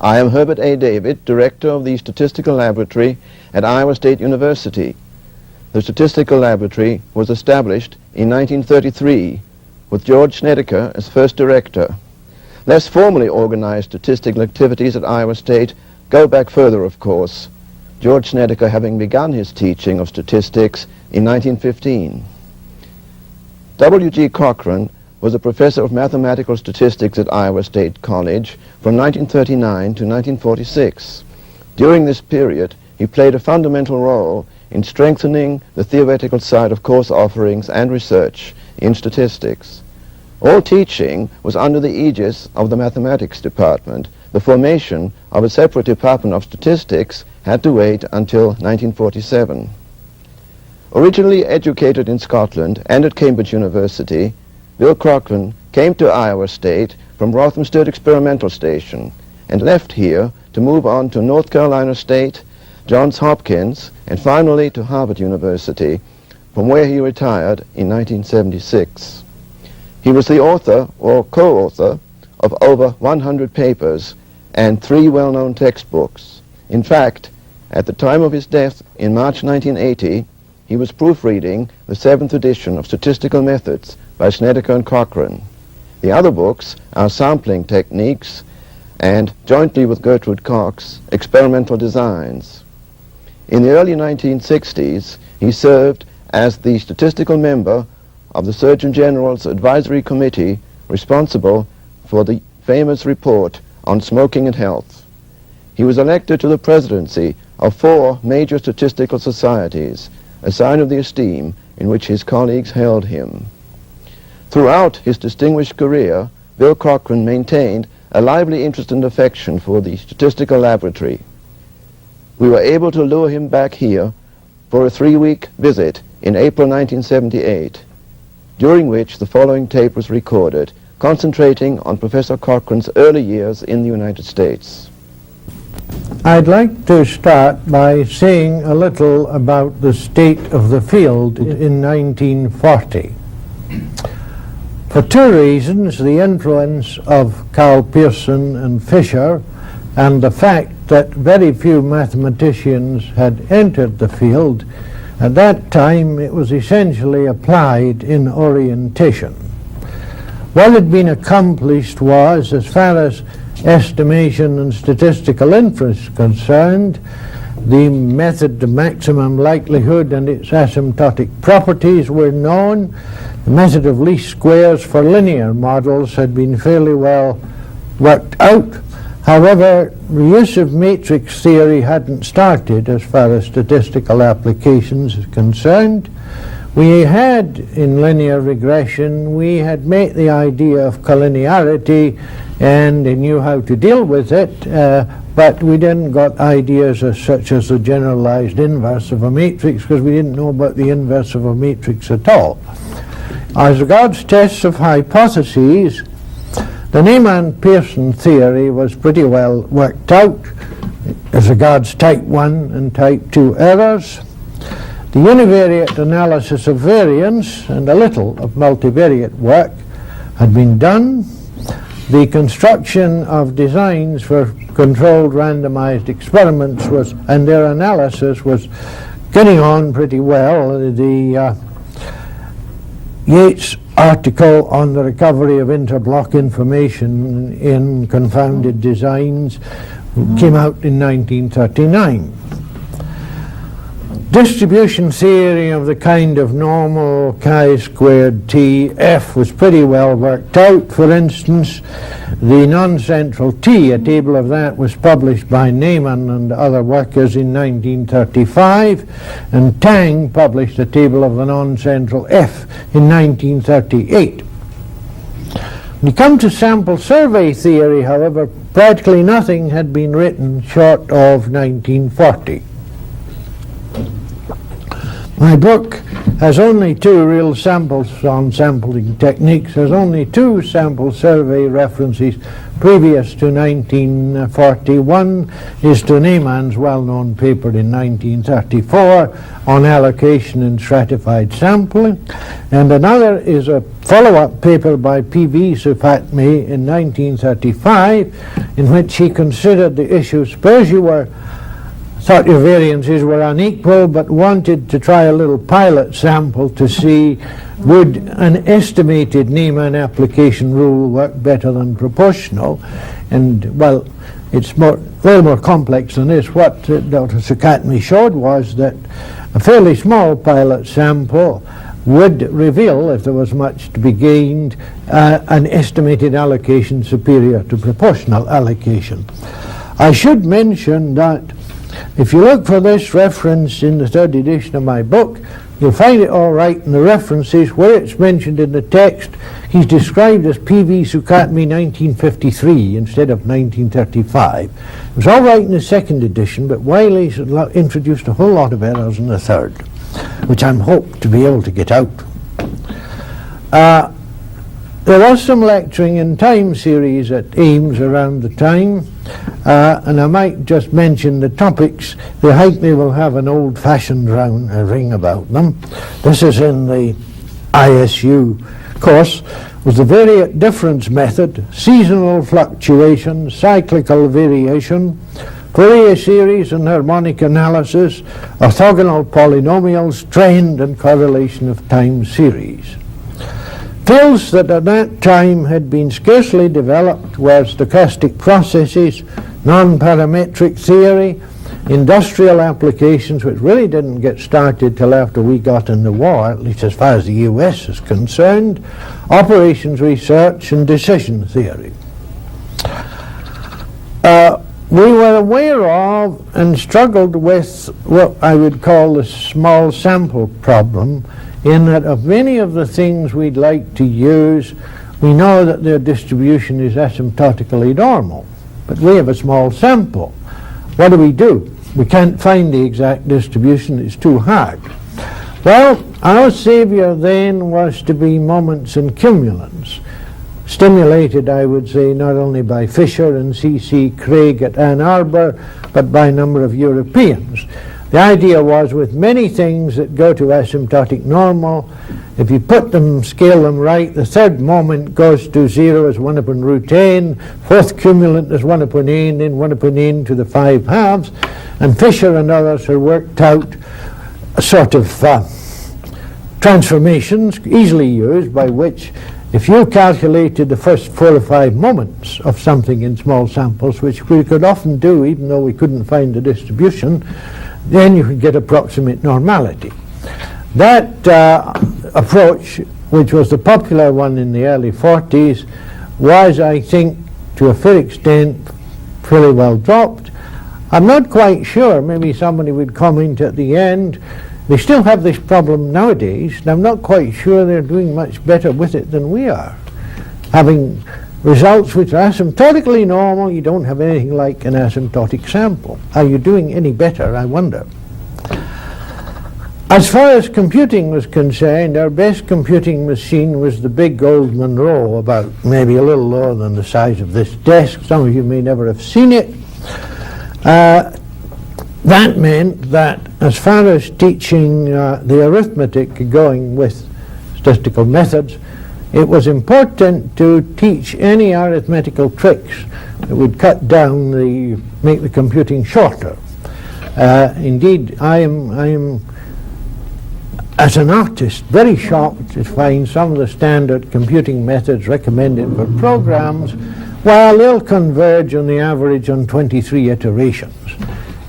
I am Herbert A. David, Director of the Statistical Laboratory at Iowa State University. The Statistical Laboratory was established in 1933 with George Snedeker as first director. Less formally organized statistical activities at Iowa State go back further, of course, George Snedeker having begun his teaching of statistics in 1915. W.G. Cochran was a professor of mathematical statistics at Iowa State College from 1939 to 1946. During this period, he played a fundamental role in strengthening the theoretical side of course offerings and research in statistics. All teaching was under the aegis of the mathematics department. The formation of a separate department of statistics had to wait until 1947. Originally educated in Scotland and at Cambridge University, Bill Cochran came to Iowa State from Rothamsted Experimental Station and left here to move on to North Carolina State, Johns Hopkins, and finally to Harvard University, from where he retired in 1976. He was the author or co-author of over 100 papers and 3 well-known textbooks. In fact, at the time of his death in March 1980, he was proofreading the 7th edition of Statistical Methods by Snedeker and Cochran. The other books are Sampling Techniques and, jointly with Gertrude Cox, Experimental Designs. In the early 1960s, he served as the statistical member of the Surgeon General's Advisory Committee responsible for the famous report on smoking and health. He was elected to the presidency of 4 major statistical societies, a sign of the esteem in which his colleagues held him. Throughout his distinguished career, Bill Cochran maintained a lively interest and affection for the Statistical Laboratory. We were able to lure him back here for a 3-week visit in April 1978, during which the following tape was recorded, concentrating on Professor Cochran's early years in the United States. I'd like to start by saying a little about the state of the field in 1940. For 2 reasons, the influence of Carl Pearson and Fisher and the fact that very few mathematicians had entered the field. At that time it was essentially applied in orientation. What had been accomplished was, as far as estimation and statistical inference concerned, the method of maximum likelihood and its asymptotic properties were known. The method of least squares for linear models had been fairly well worked out. However, the use of matrix theory hadn't started as far as statistical applications is concerned. We had, in linear regression, we had made the idea of collinearity and knew how to deal with it, but we didn't got ideas such as the generalized inverse of a matrix, because we didn't know about the inverse of a matrix at all. As regards tests of hypotheses, the Neyman-Pearson theory was pretty well worked out as regards type 1 and type 2 errors. The univariate analysis of variance and a little of multivariate work had been done. The construction of designs for controlled randomized experiments and their analysis was getting on pretty well. The Yates article on the recovery of interblock information in confounded designs came out in 1939. Distribution theory of the kind of normal chi-squared T F was pretty well worked out. For instance, the non-central T, a table of that was published by Neyman and other workers in 1935, and Tang published a table of the non-central F in 1938. When you come to sample survey theory, however, practically nothing had been written short of 1940. My book has only 2 real samples on sampling techniques, has only 2 sample survey references previous to 1941, is to Ames' well-known paper in 1934 on allocation and stratified sampling, and another is a follow-up paper by P.V. Sufatme in 1935 in which he considered the issue. Suppose you thought your variances were unequal but wanted to try a little pilot sample to see would an estimated Neyman application rule work better than proportional. And well, it's a little more complex than this. What Dr. Sufatme showed was that a fairly small pilot sample would reveal, if there was much to be gained, an estimated allocation superior to proportional allocation. I should mention that if you look for this reference in the 3rd edition of my book, you'll find it all right in the references. Where it's mentioned in the text, he's described as P.V. Sufatme 1953 instead of 1935. It was all right in the 2nd edition, but Wiley's introduced a whole lot of errors in the 3rd, which I'm hoped to be able to get out. There was some lecturing in time series at Ames around the time, and I might just mention the topics. The Hackney will have an old-fashioned ring about them. This is in the ISU course, was the variate difference method, seasonal fluctuation, cyclical variation, Fourier series and harmonic analysis, orthogonal polynomials, trend and correlation of time series. Fields that at that time had been scarcely developed were stochastic processes, non-parametric theory, industrial applications, which really didn't get started till after we got in the war, at least as far as the US is concerned, operations research, and decision theory. We were aware of and struggled with what I would call the small sample problem, in that of many of the things we'd like to use, we know that their distribution is asymptotically normal, but we have a small sample. What do? We can't find the exact distribution, it's too hard. Well, our savior then was to be moments and cumulants, stimulated, I would say, not only by Fisher and C.C. Craig at Ann Arbor, but by a number of Europeans. The idea was, with many things that go to asymptotic normal, if you scale them right, the 3rd moment goes to 0 as 1 upon root n, 4th cumulant is 1 upon n, then 1 upon n to the 5 halves, and Fisher and others have worked out a sort of transformations easily used by which, if you calculated the first 4 or 5 moments of something in small samples, which we could often do even though we couldn't find the distribution, then you could get approximate normality. That approach, which was the popular one in the early 40s, was, I think, to a fair extent, fairly well dropped. I'm not quite sure, maybe somebody would comment at the end. They still have this problem nowadays, and I'm not quite sure they're doing much better with it than we are. Having results which are asymptotically normal, you don't have anything like an asymptotic sample. Are you doing any better, I wonder? As far as computing was concerned, our best computing machine was the big old Monroe, about maybe a little lower than the size of this desk. Some of you may never have seen it. That meant that as far as teaching the arithmetic going with statistical methods, it was important to teach any arithmetical tricks that would cut down make the computing shorter. Indeed, I am, as an artist, very shocked to find some of the standard computing methods recommended for programs, while they'll converge on the average on 23 iterations.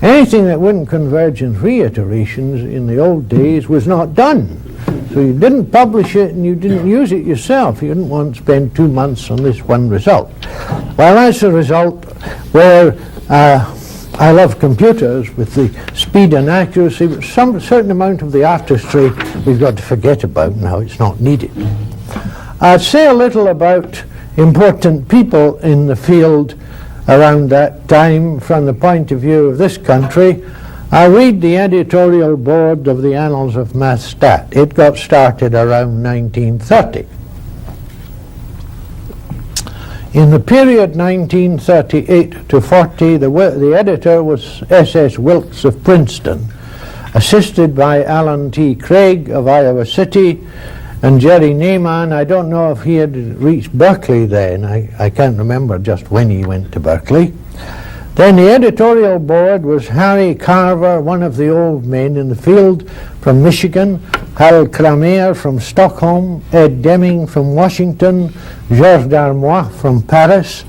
Anything that wouldn't converge in 3 iterations in the old days was not done. So you didn't publish it and you didn't use it yourself. You didn't want to spend 2 months on this one result. Well, that's a result where I love computers with the speed and accuracy, but some certain amount of the artistry we've got to forget about now. It's not needed. I'll say a little about important people in the field around that time from the point of view of this country. I read the editorial board of the Annals of Math Stat. It got started around 1930. In the period 1938 to 40, the editor was S.S. Wilkes of Princeton, assisted by Alan T. Craig of Iowa City, and Jerry Neyman. I don't know if he had reached Berkeley then. I can't remember just when he went to Berkeley. Then the editorial board was Harry Carver, one of the old men in the field from Michigan, Harold Kramer from Stockholm, Ed Deming from Washington, Georges Darmois from Paris,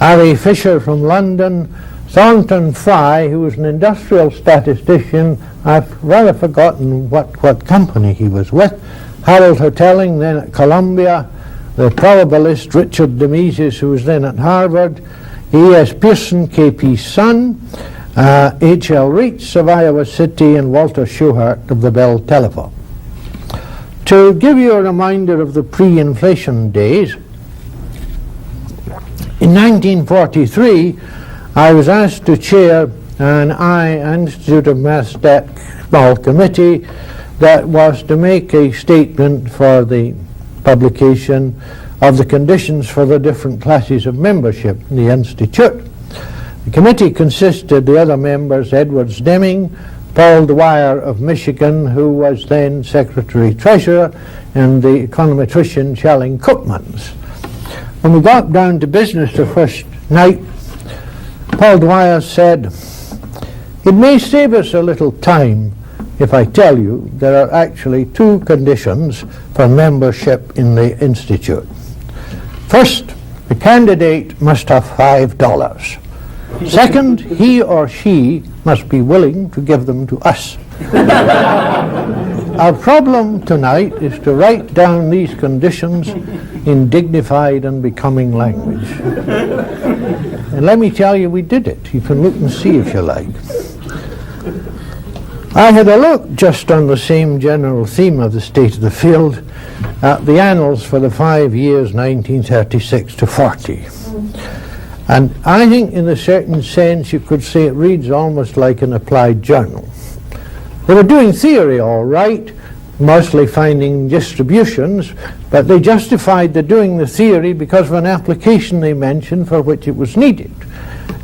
Ari Fisher from London, Thornton Fry, who was an industrial statistician. I've rather forgotten what company he was with, Harold Hotelling, then at Columbia, the probabilist Richard Demises, who was then at Harvard, E.S. Pearson, K.P.'s son, H.L. Reitz of Iowa City, and Walter Schuhart of the Bell Telephone. To give you a reminder of the pre-inflation days, in 1943, I was asked to chair an Institute of Math Stat small committee that was to make a statement for the publication of the conditions for the different classes of membership in the Institute. The committee consisted, the other members, Edwards Deming, Paul Dwyer of Michigan, who was then Secretary-Treasurer, and the econometrician Schelling Cookmans. When we got down to business the first night, Paul Dwyer said, "It may save us a little time if I tell you there are actually two conditions for membership in the Institute. First, the candidate must have $5. Second, he or she must be willing to give them to us." Our problem tonight is to write down these conditions in dignified and becoming language. And let me tell you, we did it. You can look and see if you like. I had a look just on the same general theme of the state of the field at the annals for the 5 years 1936 to 40. And I think in a certain sense you could say it reads almost like an applied journal. They were doing theory all right, mostly finding distributions, but they justified the doing the theory because of an application they mentioned for which it was needed.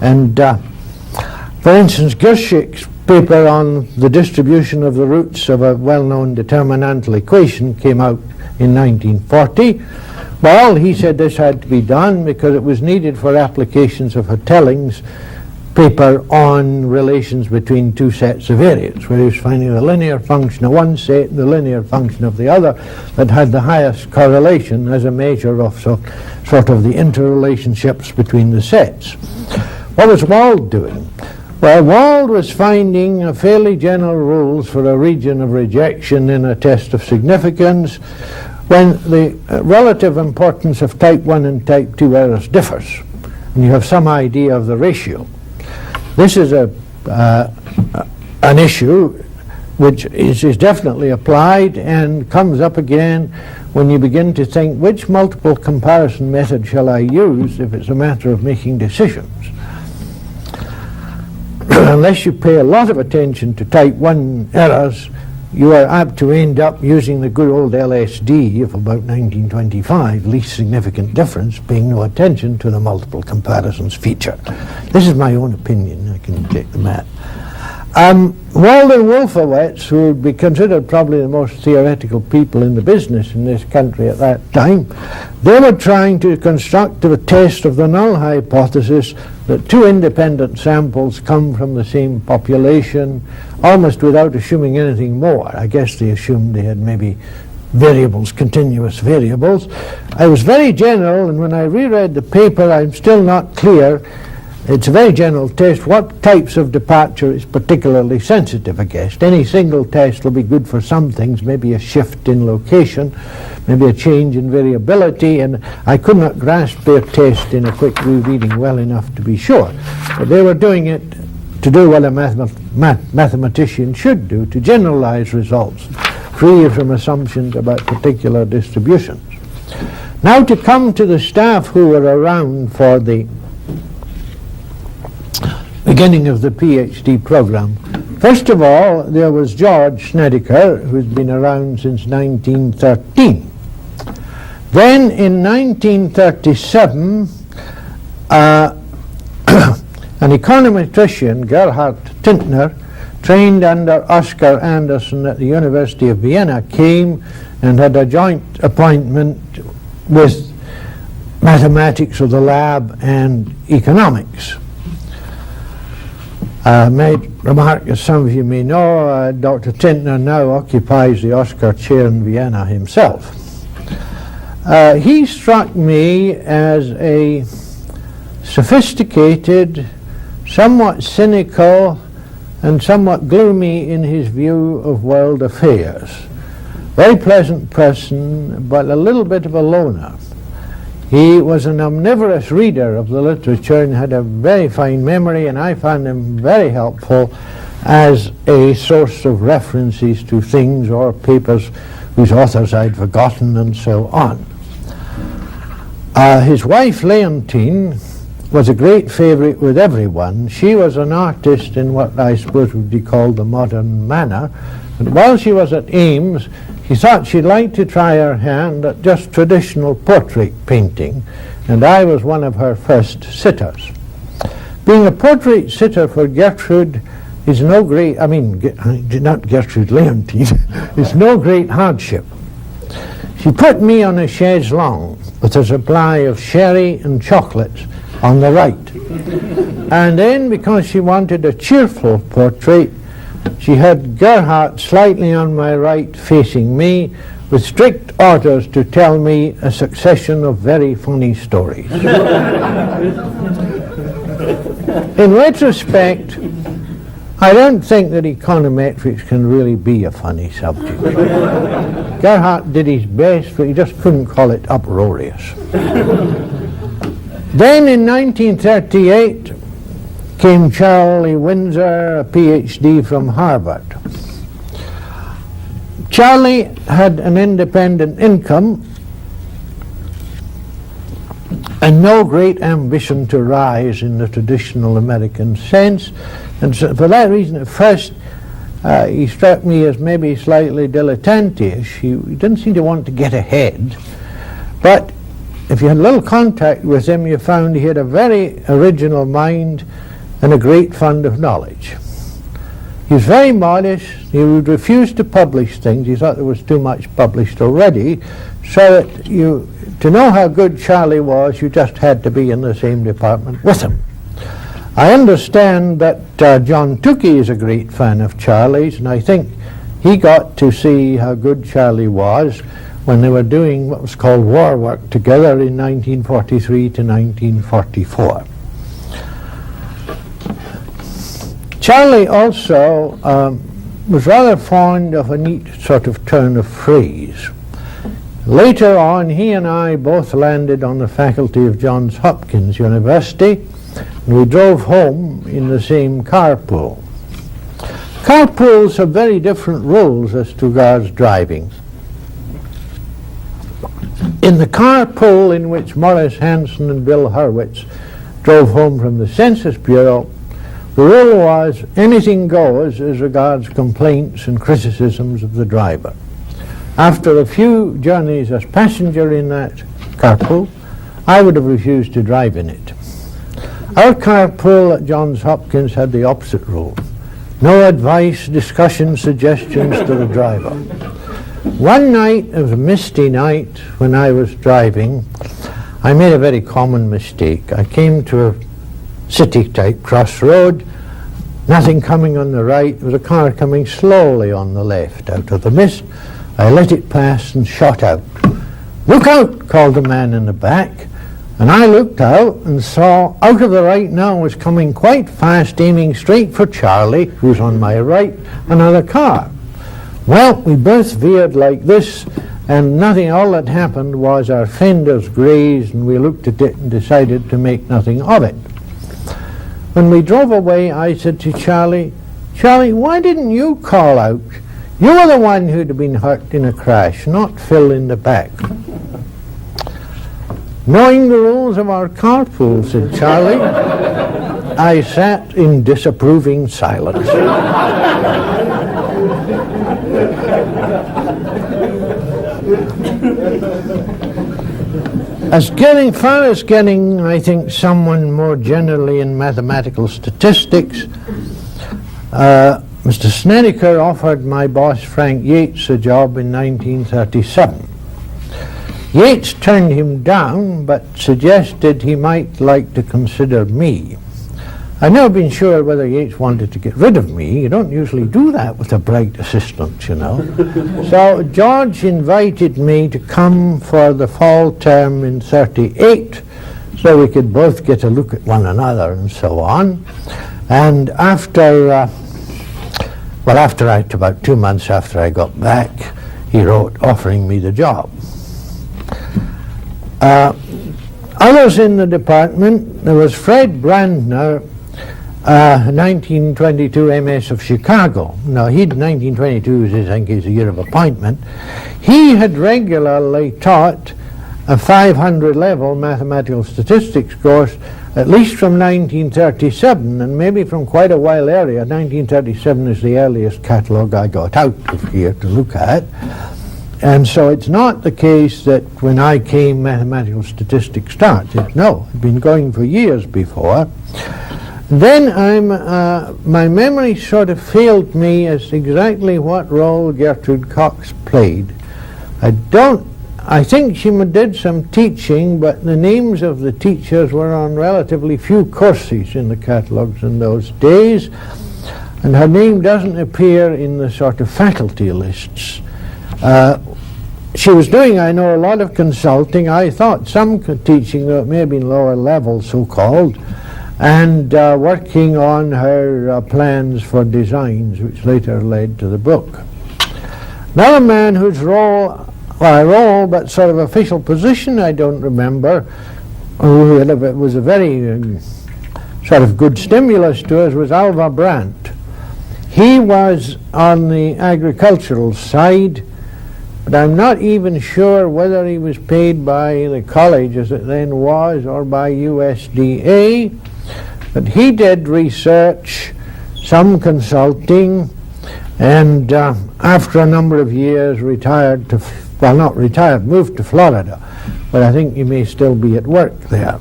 And for instance, Girshick's paper on the distribution of the roots of a well-known determinantal equation came out in 1940. Well, he said this had to be done because it was needed for applications of Hotelling's paper on relations between two sets of areas, where he was finding the linear function of one set and the linear function of the other that had the highest correlation as a measure of sort of the interrelationships between the sets. What was Wald doing? Well, Wald was finding fairly general rules for a region of rejection in a test of significance when the relative importance of type 1 and type 2 errors differs, and you have some idea of the ratio. This is an issue which is definitely applied and comes up again when you begin to think, which multiple comparison method shall I use if it's a matter of making decisions? Unless you pay a lot of attention to type 1 errors, you are apt to end up using the good old LSD of about 1925, least significant difference, paying no attention to the multiple comparisons feature. This is my own opinion. I can take the mat. Wald and Wolfowitz, who would be considered probably the most theoretical people in the business in this country at that time, they were trying to construct a test of the null hypothesis that two independent samples come from the same population, almost without assuming anything more. I guess they assumed they had maybe variables, continuous variables. I was very general, and when I reread the paper, I'm still not clear. It's a very general test. What types of departure is particularly sensitive, I guess. Any single test will be good for some things, maybe a shift in location, maybe a change in variability, and I could not grasp their test in a quick rereading well enough to be sure. But they were doing it to do what a mathematician should do, to generalize results, free from assumptions about particular distributions. Now to come to the staff who were around for the beginning of the Ph.D. program. First of all, there was George Snedeker, who's been around since 1913. Then in 1937, an econometrician, Gerhard Tintner, trained under Oscar Anderson at the University of Vienna, came and had a joint appointment with mathematics of the lab and economics. May remark, as some of you may know, Dr. Tintner now occupies the Oscar chair in Vienna himself. He struck me as a sophisticated, somewhat cynical, and somewhat gloomy in his view of world affairs. Very pleasant person, but a little bit of a loner. He was an omnivorous reader of the literature and had a very fine memory, and I found him very helpful as a source of references to things or papers whose authors I'd forgotten and so on. His wife, Leontine, was a great favorite with everyone. She was an artist in what I suppose would be called the modern manner. And while she was at Ames, she thought she'd like to try her hand at just traditional portrait painting, and I was one of her first sitters. Being a portrait sitter for Gertrude is no great, not Gertrude, Leontine, is no great hardship. She put me on a chaise longue with a supply of sherry and chocolates on the right. And then, because she wanted a cheerful portrait, she had Gerhardt slightly on my right facing me, with strict orders to tell me a succession of very funny stories. In retrospect, I don't think that econometrics can really be a funny subject. Gerhardt did his best, but he just couldn't call it uproarious. Then in 1938 came Charlie Windsor, a Ph.D. from Harvard. Charlie had an independent income and no great ambition to rise in the traditional American sense, and so for that reason at first he struck me as maybe slightly dilettante-ish. He didn't seem to want to get ahead, but if you had a little contact with him, you found he had a very original mind and a great fund of knowledge. He was very modest. He would refuse to publish things. He thought there was too much published already, so that to know how good Charlie was, you just had to be in the same department with him. I understand that John Tukey is a great fan of Charlie's, and I think he got to see how good Charlie was when they were doing what was called war work together in 1943 to 1944. Charlie also was rather fond of a neat sort of turn of phrase. Later on, he and I both landed on the faculty of Johns Hopkins University, and we drove home in the same carpool. Carpools have very different rules as to regards driving. In the carpool in which Morris Hanson and Bill Hurwitz drove home from the Census Bureau, the rule was anything goes as regards complaints and criticisms of the driver. After a few journeys as passenger in that carpool, I would have refused to drive in it. Our carpool at Johns Hopkins had the opposite rule. No advice, discussion, suggestions to the driver. One night, it was a misty night when I was driving, I made a very common mistake. I came to a city-type crossroad, nothing coming on the right. There was a car coming slowly on the left out of the mist. I let it pass and shot out. "Look out!" called the man in the back. And I looked out and saw out of the right now was coming quite fast, aiming straight for Charlie, who's on my right, another car. Well, we both veered like this, and nothing, all that happened was our fenders grazed, and we looked at it and decided to make nothing of it. When we drove away, I said to Charlie, "Charlie, why didn't you call out? You were the one who'd been hurt in a crash, not Phil in the back." "Knowing the rules of our carpool," said Charlie. I sat in disapproving silence. As far as getting, I think, someone more generally in mathematical statistics, Mr. Snedeker offered my boss Frank Yates a job in 1937. Yates turned him down, but suggested he might like to consider me. I've never been sure whether Yates wanted to get rid of me. You don't usually do that with a bright assistant, you know. So George invited me to come for the fall term in 38, so we could both get a look at one another and so on. And after about 2 months after I got back, he wrote offering me the job. Others in the department, there was Fred Brandner, 1922 MS of Chicago. Now, 1922 is, I think, his year of appointment. He had regularly taught a 500 level mathematical statistics course, at least from 1937, and maybe from quite a while earlier. 1937 is the earliest catalogue I got out of here to look at. And so it's not the case that when I came, mathematical statistics started. No, it's been going for years before. Then my memory sort of failed me as exactly what role Gertrude Cox played. I think she did some teaching, but the names of the teachers were on relatively few courses in the catalogues in those days, and her name doesn't appear in the sort of faculty lists. She was doing, I know, a lot of consulting. I thought some teaching, though it may have been lower level, so-called, and working on her plans for designs, which later led to the book. Another man whose role, but sort of official position, I don't remember, who was a very sort of good stimulus to us, was Alva Brandt. He was on the agricultural side, but I'm not even sure whether he was paid by the college as it then was or by USDA, but he did research, some consulting, and after a number of years moved to Florida, but I think he may still be at work there.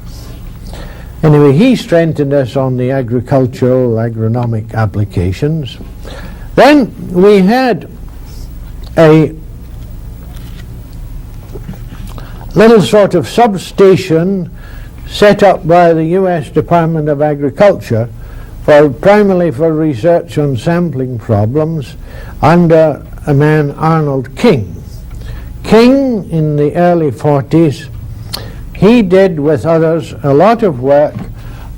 Anyway, he strengthened us on the agricultural, agronomic applications. Then we had a little sort of substation set up by the U.S. Department of Agriculture primarily for research on sampling problems under a man, Arnold King. King, in the early 40s, he did with others a lot of work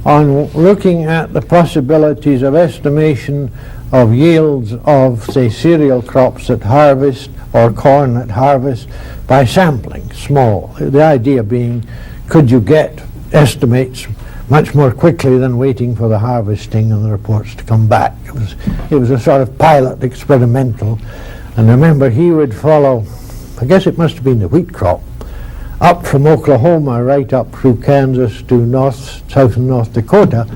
on looking at the possibilities of estimation of yields of, say, cereal crops at harvest or corn at harvest by sampling, small. The idea being, could you get estimates much more quickly than waiting for the harvesting and the reports to come back? It was a sort of pilot experimental. And remember, he would follow, I guess it must have been the wheat crop, up from Oklahoma right up through Kansas to south and North Dakota,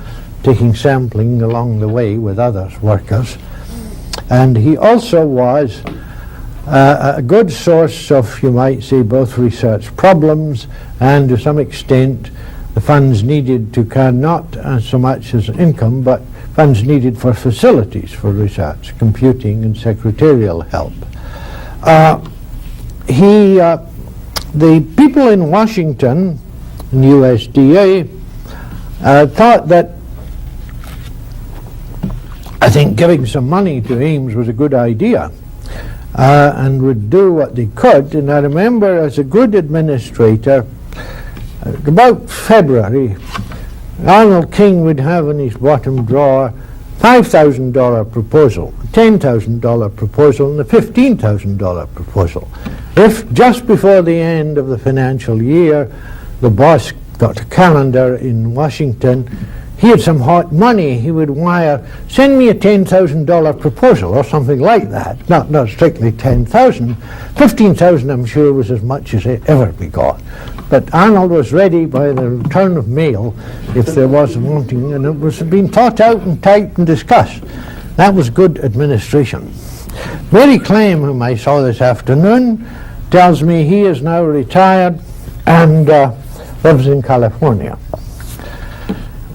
taking sampling along the way with other workers. And he also was a good source of, you might say, both research problems and to some extent the funds needed to not so much as income, but funds needed for facilities for research, computing and secretarial help. The people in Washington, in USDA, thought that, I think, giving some money to Ames was a good idea, and would do what they could. And I remember, as a good administrator, about February, Arnold King would have in his bottom drawer $5,000 proposal, $10,000 proposal, and a $15,000 proposal. If just before the end of the financial year the boss got a calendar in Washington, he had some hot money, he would wire, send me a $10,000 proposal or something like that. Not strictly 10,000. 15,000 I'm sure was as much as it ever we got. But Arnold was ready by the return of mail if there was wanting, and it was being thought out and typed and discussed. That was good administration. Mary Clem, whom I saw this afternoon, tells me he is now retired and lives in California.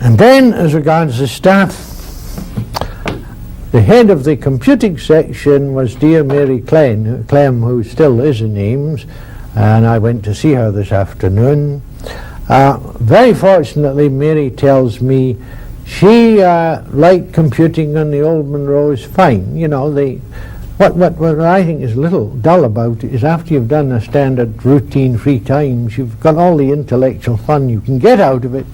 And then, as regards the staff, the head of the computing section was dear Mary Clem, who still is in Ames, and I went to see her this afternoon. Very fortunately, Mary tells me she liked computing on the old Monroe's fine. You know, what I think is a little dull about it is after you've done a standard routine 3 times, you've got all the intellectual fun you can get out of it.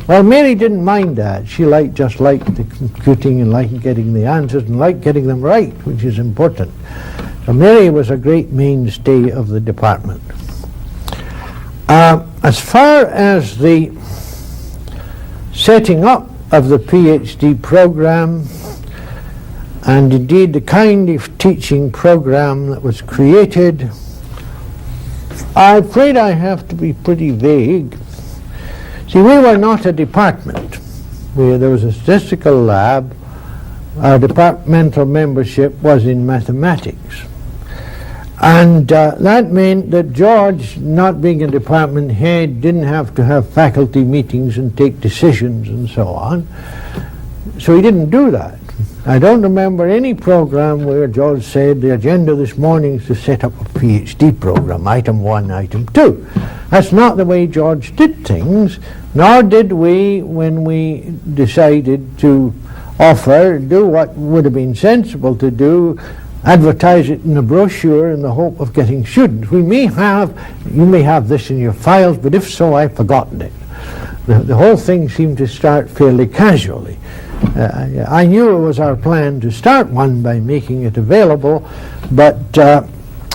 Well, Mary didn't mind that. She just liked the computing and liked getting the answers and liked getting them right, which is important. So Mary was a great mainstay of the department. As far as the setting up of the Ph.D. program, and indeed the kind of teaching program that was created, I'm afraid I have to be pretty vague. See, we were not a department. There was a statistical lab. Our departmental membership was in mathematics. And that meant that George, not being a department head, didn't have to have faculty meetings and take decisions and so on. So he didn't do that. I don't remember any program where George said the agenda this morning is to set up a PhD program, item 1, item 2. That's not the way George did things, nor did we, when we decided to do what would have been sensible to do, advertise it in a brochure in the hope of getting students. You may have this in your files, but if so, I've forgotten it. The whole thing seemed to start fairly casually. I knew it was our plan to start one by making it available, but there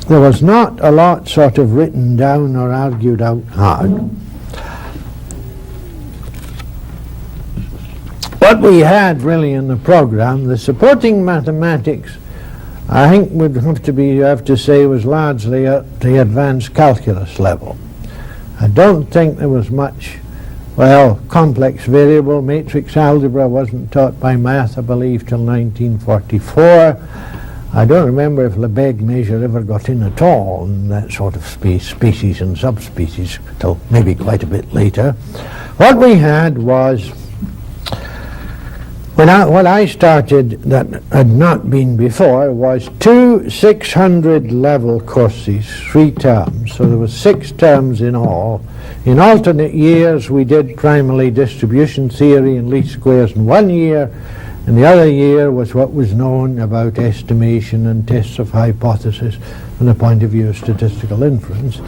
was not a lot sort of written down or argued out hard. What we had really in the program, the supporting mathematics, I think would have to say was largely at the advanced calculus level. I don't think there was much, complex variable matrix algebra wasn't taught by math, I believe, till 1944. I don't remember if Lebesgue measure ever got in at all in that sort of species and subspecies till maybe quite a bit later. What we had was, what I started that had not been before was 2 600 level courses, 3 terms. So there was 6 terms in all. In alternate years we did primarily distribution theory and least squares in 1 year, and the other year was what was known about estimation and tests of hypothesis from the point of view of statistical inference.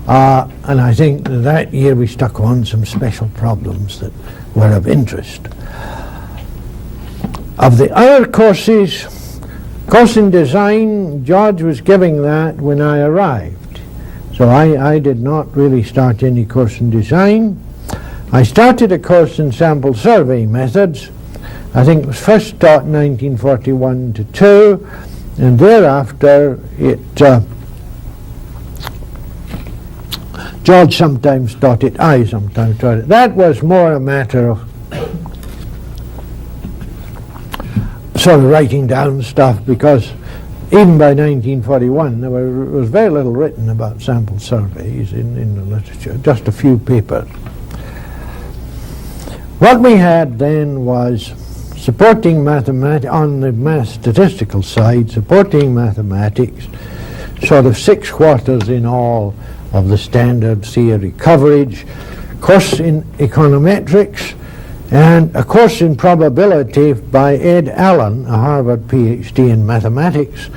And I think that year we stuck on some special problems that were of interest. Of the other courses, course in design, George was giving that when I arrived. So I did not really start any course in design. I started a course in sample survey methods. I think it was first taught in 1941 to 2, and thereafter George sometimes taught it, I sometimes taught it. That was more a matter of sort of writing down stuff, because even by 1941 there was very little written about sample surveys in the literature, just a few papers. What we had then was supporting mathematics, on the statistical side, supporting mathematics, sort of 6 quarters in all of the standard theory coverage, course in econometrics, and a course in probability by Ed Allen, a Harvard PhD in mathematics,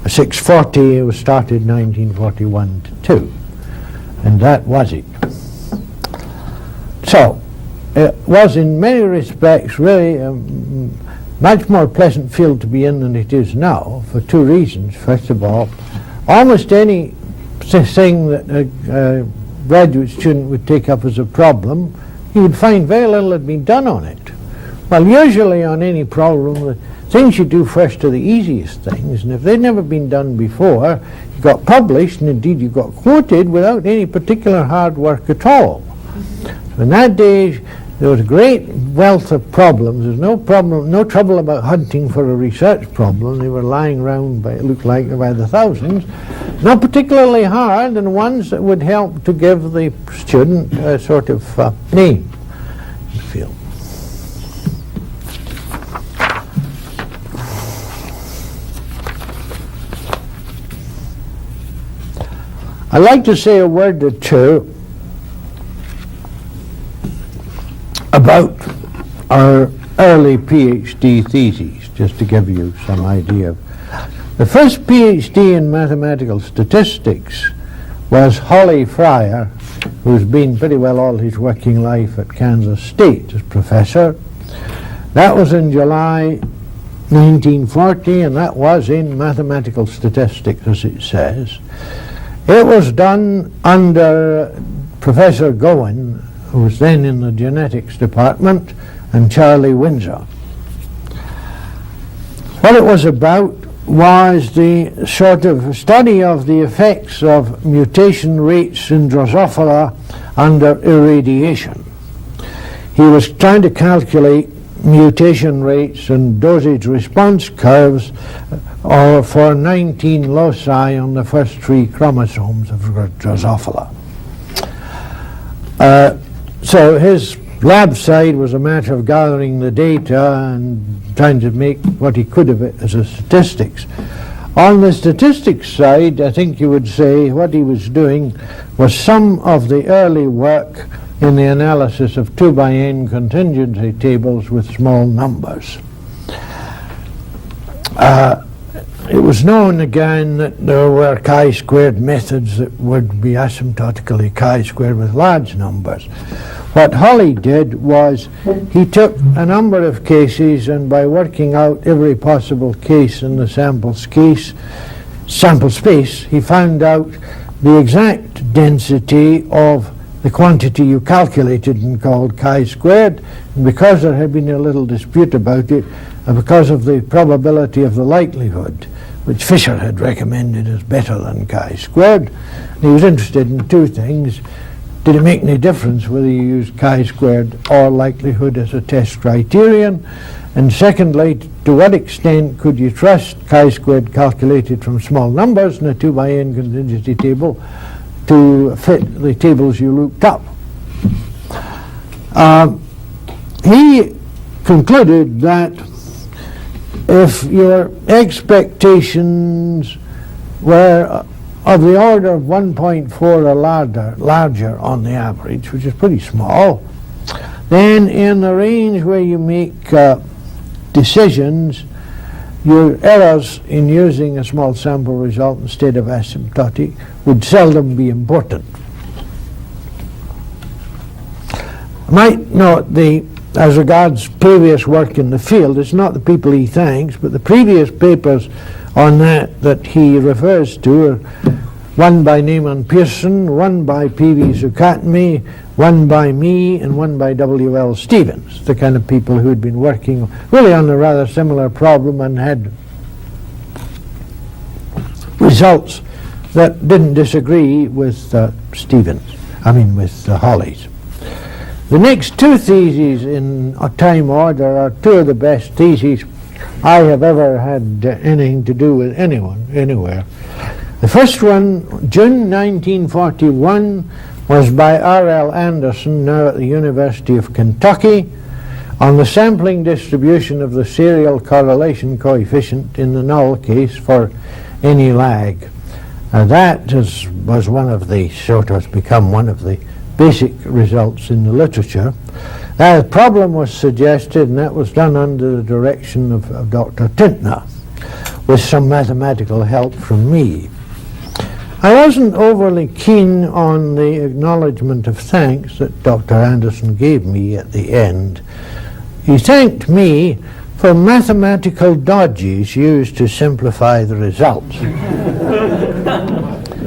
640. It was started 1941 to 2, and that was it. So it was in many respects really a much more pleasant field to be in than it is now, for 2 reasons. First of all, almost any thing that a graduate student would take up as a problem, you would find very little had been done on it. Well, usually on any problem, the things you do first are the easiest things, and if they'd never been done before, you got published, and indeed you got quoted without any particular hard work at all. So in that day, there was a great wealth of problems. There's no trouble about hunting for a research problem. They were lying around, it looked like, by the thousands. Not particularly hard, and ones that would help to give the student a sort of name in the field. I'd like to say a word or two about our early PhD theses, just to give you some idea. The first PhD in mathematical statistics was Holly Fryer, who's been pretty well all his working life at Kansas State as professor. That was in July 1940, and that was in mathematical statistics, as it says. It was done under Professor Gowan, who was then in the genetics department, and Charlie Windsor. What it was about was the sort of study of the effects of mutation rates in Drosophila under irradiation. He was trying to calculate mutation rates and dosage response curves for 19 loci on the first 3 chromosomes of Drosophila. So his lab side was a matter of gathering the data and trying to make what he could of it as a statistics. On the statistics side, I think you would say what he was doing was some of the early work in the analysis of 2/n contingency tables with small numbers. It was known again that there were chi-squared methods that would be asymptotically chi-squared with large numbers. What Holly did was he took a number of cases, and by working out every possible case in the sample space, he found out the exact density of the quantity you calculated and called chi-squared. And because there had been a little dispute about it, and because of the probability of the likelihood, which Fisher had recommended as better than chi-squared, he was interested in 2 things. Did it make any difference whether you used chi-squared or likelihood as a test criterion? And secondly, to what extent could you trust chi-squared calculated from small numbers in a 2/n contingency table to fit the tables you looked up? He concluded that if your expectations were of the order of 1.4 or larger on the average, which is pretty small, then in the range where you make decisions, your errors in using a small sample result instead of asymptotic would seldom be important. I might note as regards previous work in the field, it's not the people he thanks, but the previous papers on that he refers to are one by Neyman Pearson, one by P.V. Zucatmi, one by me, and one by W.L. Stevens, the kind of people who had been working really on a rather similar problem and had results that didn't disagree with with Holly's. The next 2 theses in time order are 2 of the best theses I have ever had anything to do with anyone, anywhere. The first one, June 1941, was by R.L. Anderson, now at the University of Kentucky, on the sampling distribution of the serial correlation coefficient in the null case for any lag. That was one of the, become one of the basic results in the literature. The problem was suggested, and that was done under the direction of Dr. Tintner, with some mathematical help from me. I wasn't overly keen on the acknowledgement of thanks that Dr. Anderson gave me at the end. He thanked me for mathematical dodges used to simplify the results.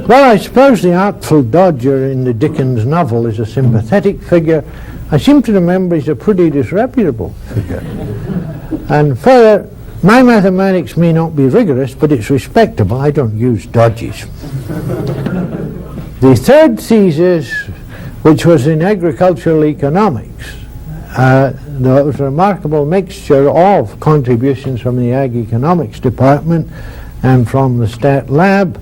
Well, I suppose the Artful Dodger in the Dickens novel is a sympathetic figure. I seem to remember he's a pretty disreputable figure. And further, my mathematics may not be rigorous, but it's respectable. I don't use dodges. The third thesis, which was in agricultural economics, there was a remarkable mixture of contributions from the Ag Economics Department and from the Stat Lab.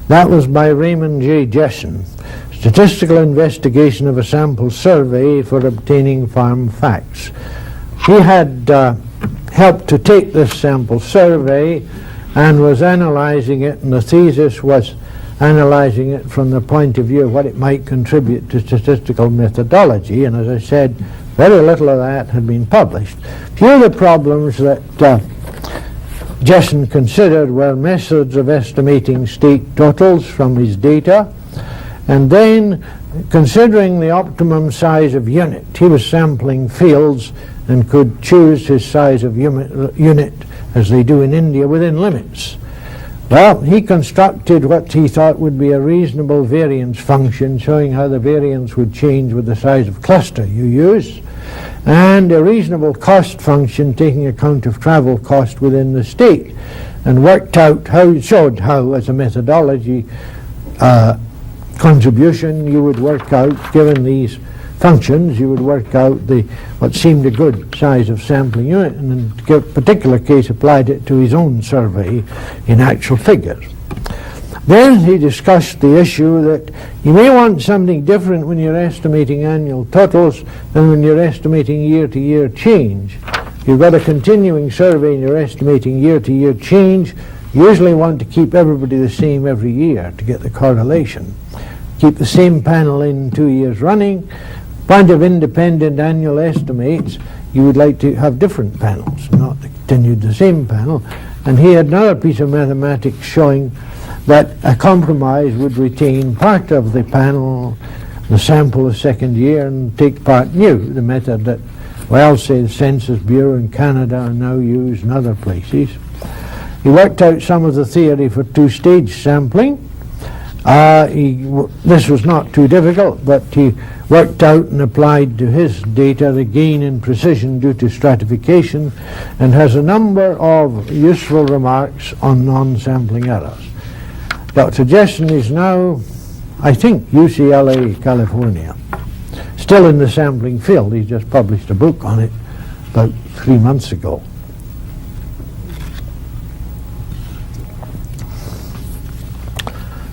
That was by Raymond J. Jessen, Statistical Investigation of a Sample Survey for Obtaining Farm Facts. He had helped to take this sample survey and was analyzing it, and the thesis was analyzing it from the point of view of what it might contribute to statistical methodology, and as I said, very little of that had been published. Few of the problems that Jessen considered were methods of estimating state totals from his data, and then considering the optimum size of unit. He was sampling fields and could choose his size of unit, as they do in India, within limits. Well, he constructed what he thought would be a reasonable variance function, showing how the variance would change with the size of cluster you use, and a reasonable cost function taking account of travel cost within the state, and worked out how, showed how, as a methodology contribution, you would work out, given these functions, you would work out what seemed a good size of sampling unit, and in a particular case applied it to his own survey in actual figures. Then he discussed the issue that you may want something different when you're estimating annual totals than when you're estimating year-to-year change. If you've got a continuing survey and you're estimating year-to-year change, you usually want to keep everybody the same every year to get the correlation. Keep the same panel in 2 years running. Point of independent annual estimates, you would like to have different panels, not continue the same panel. And he had another piece of mathematics showing that a compromise would retain part of the panel, the sample the second year, and take part new, the method that, well, say the Census Bureau in Canada are now used in other places. He worked out some of the theory for two-stage sampling. This was not too difficult, but he worked out and applied to his data the gain in precision due to stratification, and has a number of useful remarks on non-sampling errors. Dr. Jessen is now, I think, UCLA, California, still in the sampling field. He just published a book on it about 3 months ago.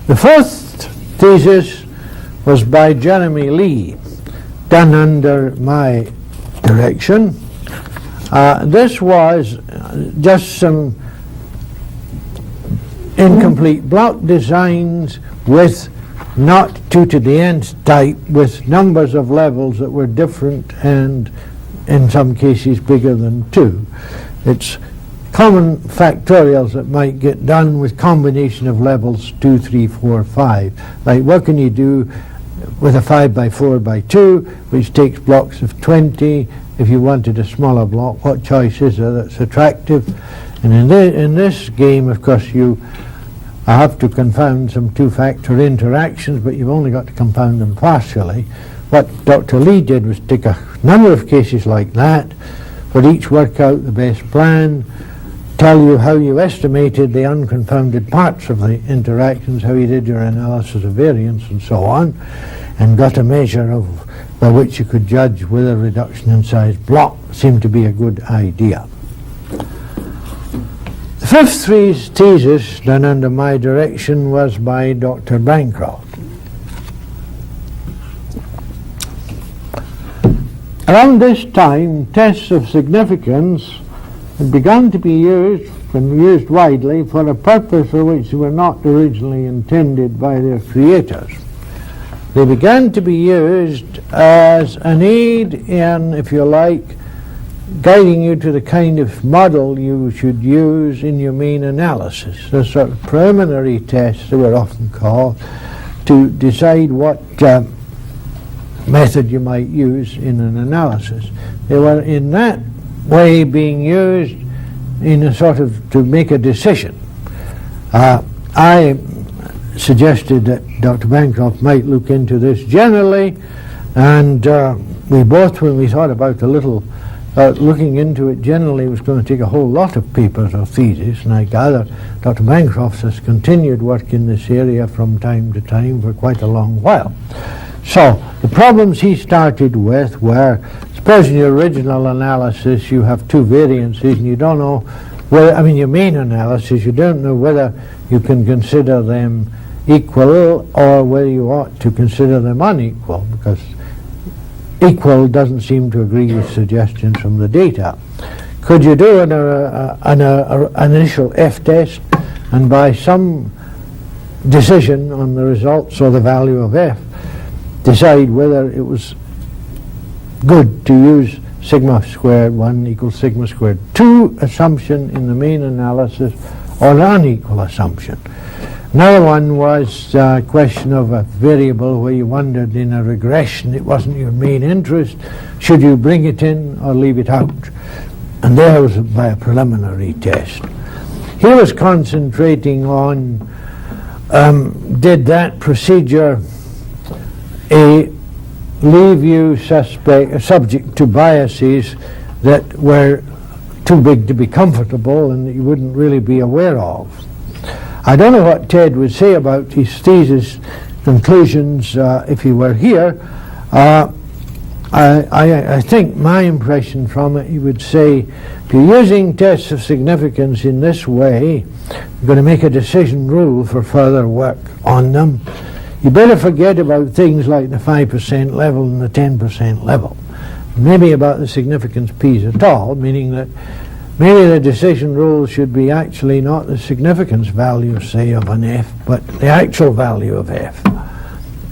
The first thesis was by Jeremy Lee, done under my direction. This was just some incomplete block designs with not 2 to the nth type, with numbers of levels that were different and in some cases bigger than 2. It's common factorials that might get done with combination of levels 2, 3, 4, 5. Like what can you do with a 5 by 4 by 2, which takes blocks of 20. If you wanted a smaller block, what choice is there that's attractive? And in this game, of course, you have to confound some two-factor interactions, but you've only got to confound them partially. What Dr. Lee did was take a number of cases like that, for each work out the best plan, tell you how you estimated the unconfounded parts of the interactions, how you did your analysis of variance and so on, and got a measure of by which you could judge whether reduction in size block seemed to be a good idea. The fifth thesis done under my direction was by Dr. Bancroft. Around this time, tests of significance had begun to be used and used widely for a purpose for which they were not originally intended by their creators. They began to be used as an aid in, if you like, guiding you to the kind of model you should use in your main analysis. The sort of preliminary tests, they were often called, to decide what method you might use in an analysis. They were in that way being used in a sort of to make a decision. I suggested that Dr. Bancroft might look into this generally, and we both, when we thought about looking into it generally, was going to take a whole lot of papers or theses, and I gather Dr. Bancroft has continued work in this area from time to time for quite a long while. So the problems he started with were, suppose in your original analysis you have two variances and you don't know whether, I mean your main analysis, you don't know whether you can consider them equal or whether you ought to consider them unequal, because equal doesn't seem to agree with suggestions from the data. Could you do an initial F test, and by some decision on the results or the value of F, decide whether it was good to use sigma squared 1 equals sigma squared 2 assumption in the main analysis, or an unequal assumption? Another one was a question of a variable where you wondered in a regression it wasn't your main interest, should you bring it in or leave it out? And there was by a preliminary test. He was concentrating on did that procedure leave you subject to biases that were too big to be comfortable and that you wouldn't really be aware of. I don't know what Ted would say about his thesis conclusions if he were here. I think my impression from it, he would say, if you're using tests of significance in this way, you're going to make a decision rule for further work on them. You better forget about things like the 5% level and the 10% level. Maybe about the significance p's at all, meaning that maybe the decision rule should be actually not the significance value, say, of an F, but the actual value of F.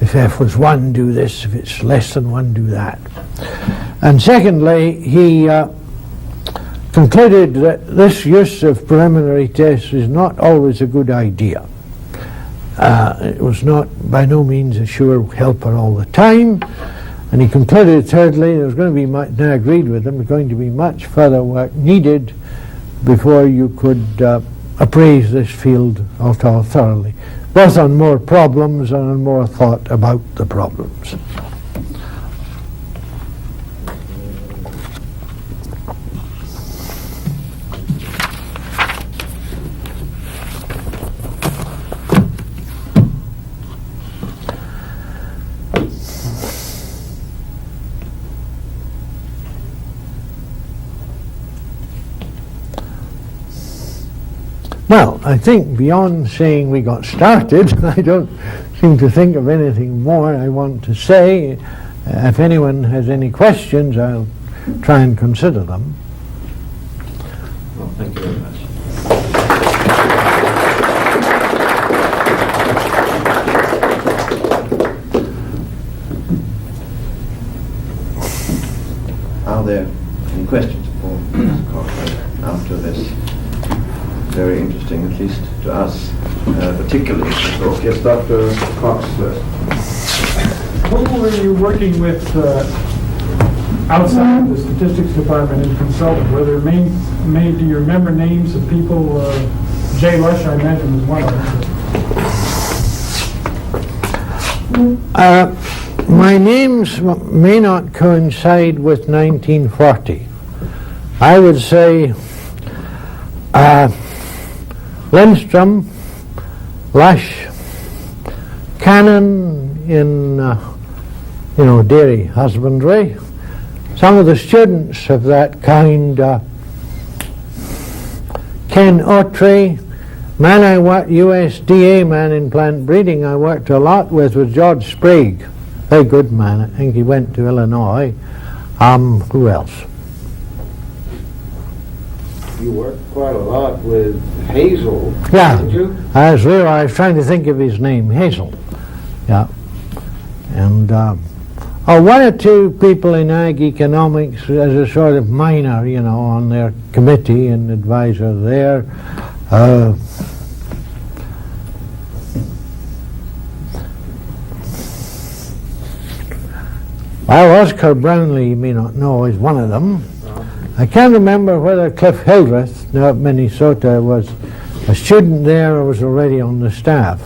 If F was 1, do this. If it's less than 1, do that. And secondly, he concluded that this use of preliminary tests is not always a good idea. It was not by no means a sure helper all the time. And he concluded, thirdly, there was going to be much, and I agreed with him, there was going to be much further work needed before you could appraise this field at all thoroughly, both on more problems and on more thought about the problems. Well, I think beyond saying we got started, I don't seem to think of anything more I want to say. If anyone has any questions, I'll try and consider them. Well, thank you very much. Are there any questions for Mr. Cochran after this? Very interesting, at least to us, particularly. Yes, Dr. Cox first. Who were you working with outside the statistics department and consultant? Were there do you remember names of people? Jay Lush, I imagine, was one of them. My names may not coincide with 1940. I would say Lindstrom, Lush, Cannon in dairy husbandry. Some of the students of that kind, Ken Autry, man I worked, USDA man in plant breeding I worked a lot with was George Sprague, very good man. I think he went to Illinois. Who else? You worked quite a lot with Hazel, Yeah, didn't you? I was trying to think of his name, Hazel. Yeah, and one or two people in ag economics as a sort of minor, on their committee and advisor there. Oscar Brownlee, you may not know, is one of them. I can't remember whether Cliff Hildreth, now at Minnesota, was a student there or was already on the staff.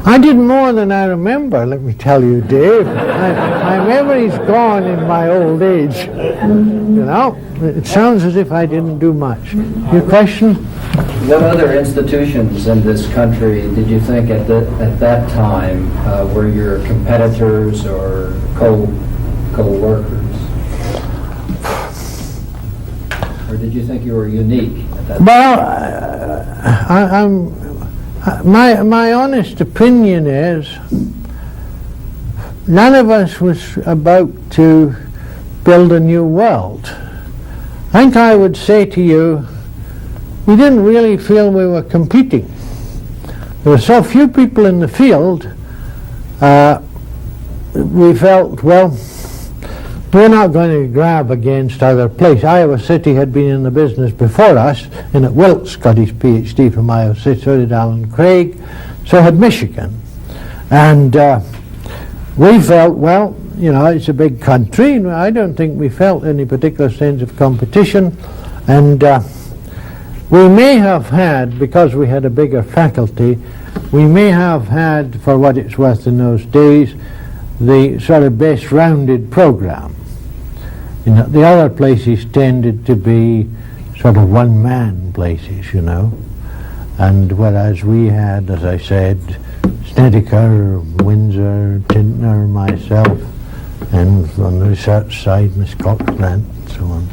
I did more than I remember, let me tell you, Dave. My memory's gone in my old age. You know, it sounds as if I didn't do much. Your question? What other institutions in this country did you think at that time were your competitors or co-workers? Or did you think you were unique at that time? Well, my honest opinion is none of us was about to build a new world. I think I would say to you, we didn't really feel we were competing. There were so few people in the field, we felt, well, we're not going to grab against other places. Iowa City had been in the business before us, and at Wilkes got his Ph.D. from Iowa City, so did Alan Craig, so had Michigan. And we felt, well, you know, it's a big country, and I don't think we felt any particular sense of competition. And we may have had, because we had a bigger faculty, we may have had, for what it's worth in those days, the sort of best rounded program. You know, the other places tended to be sort of one-man places, you know, and whereas we had, as I said, Snedeker, Windsor, Tintner, myself, and on the research side, Miss Cochran, and so on.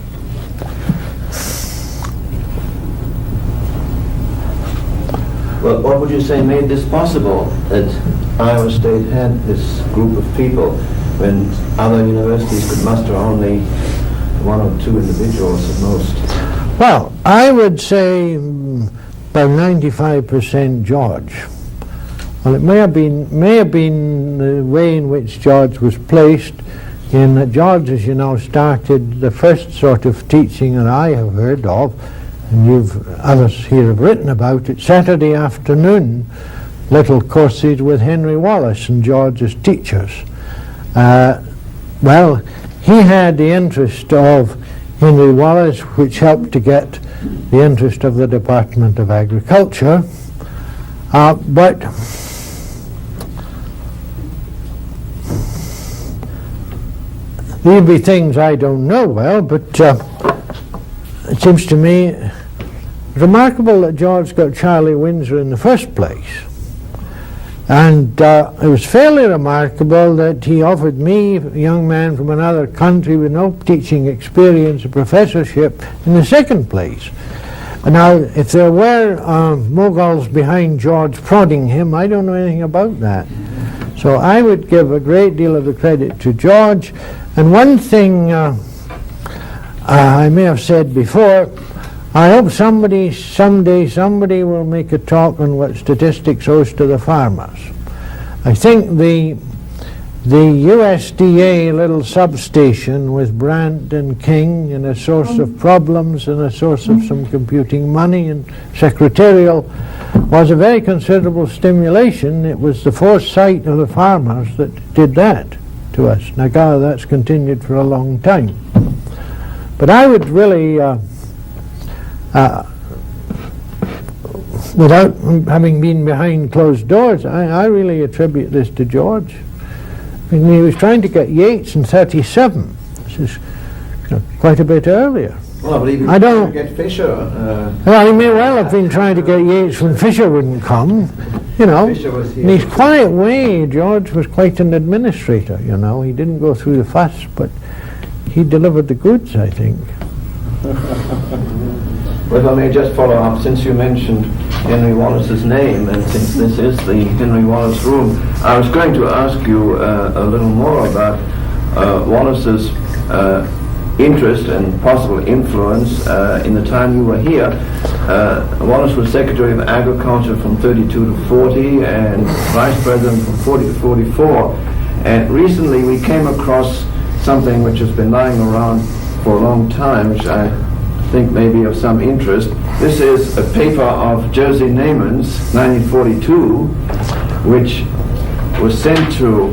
Well, what would you say made this possible, that Iowa State had this group of people when other universities could muster only one or two individuals at most? Well, I would say about 95% George. Well, it may have been the way in which George was placed, in that George, as you know, started the first sort of teaching that I have heard of, and others here have written about it, Saturday afternoon little courses with Henry Wallace and George as teachers. Well, he had the interest of Henry Wallace, which helped to get the interest of the Department of Agriculture, but there'll be things I don't know well, but it seems to me remarkable that George got Charlie Windsor in the first place. And it was fairly remarkable that he offered me, a young man from another country with no teaching experience, a professorship in the second place. Now, if there were moguls behind George prodding him, I don't know anything about that. So I would give a great deal of the credit to George. And one thing I may have said before, I hope someday somebody will make a talk on what statistics owes to the farmers. I think the USDA little substation with Brandt and King and a source of problems and a source of some computing money and secretarial was a very considerable stimulation. It was the foresight of the farmers that did that to us. Now, God, that's continued for a long time. But I would really without having been behind closed doors, I really attribute this to George. I mean, he was trying to get Yeats in 1937. This is quite a bit earlier. Well, but he was I trying don't. to get Fisher. Well, he may well have been trying to get Yeats when Fisher wouldn't come. You know, Fisher was here. in his quiet way, George was quite an administrator. You know, he didn't go through the fuss, but he delivered the goods, I think. Well, if I may just follow up, since you mentioned Henry Wallace's name, and since this is the Henry Wallace room, I was going to ask you a little more about Wallace's interest and possible influence in the time you were here. Wallace was Secretary of Agriculture from 32 to 40 and Vice President from 40 to 44. And recently we came across something which has been lying around for a long time, which I think may be of some interest. This is a paper of Jersey Neyman's, 1942, which was sent to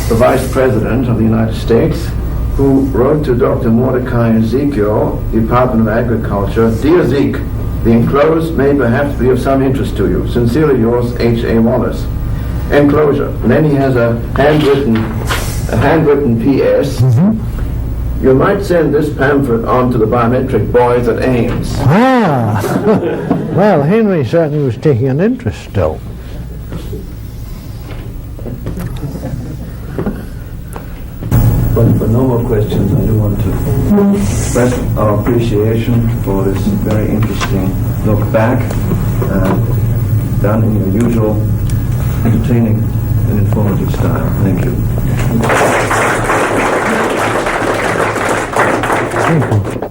the Vice President of the United States, who wrote to Dr. Mordecai Ezekiel, Department of Agriculture, "Dear Zeke, The enclosed may perhaps be of some interest to you. Sincerely yours, H.A. Wallace. Enclosure. And then he has a handwritten P.S. You might send this pamphlet on to the biometric boys at Ames. Ah! Well, Henry certainly was taking an interest still. But no more questions, I do want to express our appreciation for this very interesting look back, done in your usual entertaining and informative style. Thank you. Thank you.